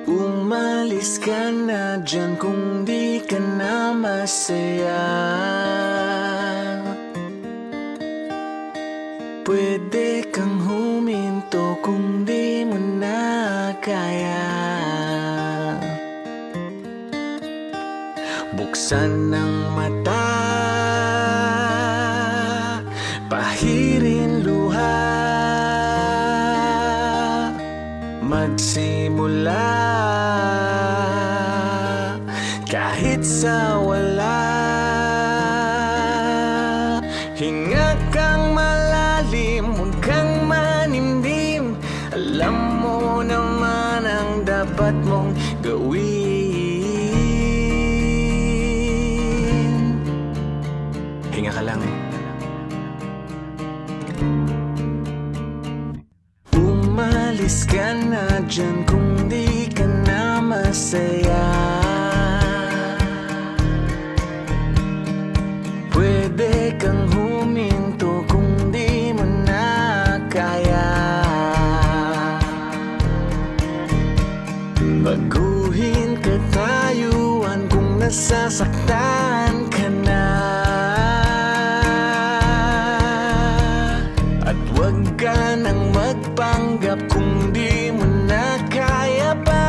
Umalis ka na dyan kung di ka na masaya. Pwede kang huminto kung di mo na kaya. Buksan ng mata, pahirin luha, magsimula kahit sa wala. Hinga kang malalim, huwag kang manimdim. Alam mo naman ang dapat mong gawin. Hinga ka lang. Umalis ka na dyan kung di ka na masaya. Pwede kang huminto kung di mo na kaya. Baguhin katayuan kung nasasaktan ka na. At huwag ka nang magpanggap kung di mo na kaya pa.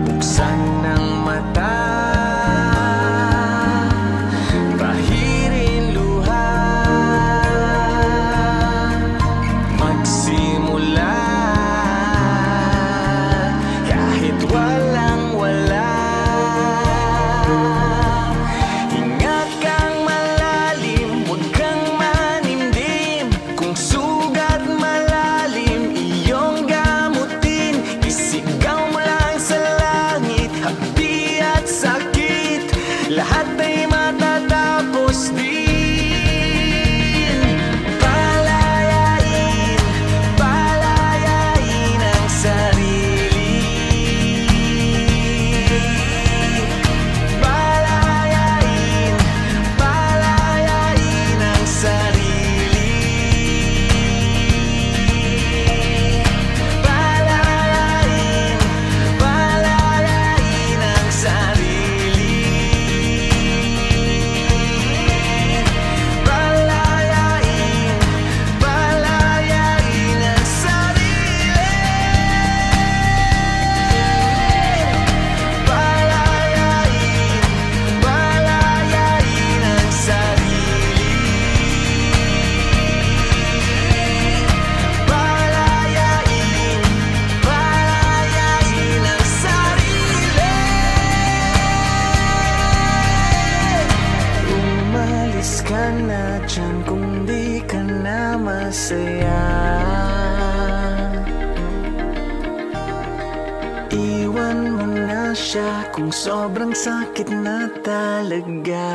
Buksan ng mata, pahirin luha, magsimula kahit walang wala. Ingat kang malalim, huwag kang manimdim. Kung sugat malalim, iyong gamutin. Isigaw mo lang sa langit, hapdi at sakit, lahat ay matatapos din. Palayain, palayain ang sarili. Palayain, palayain ang sarili. Palayain, palayain ang sarili. Palayain, palayain ang sarili. Palayain, palayain ang sarili. Palayain, palayain ang sarili. Umalis ka na dyan kung di ka na masaya. Iwan mo na siya kung sobrang sakit na talaga.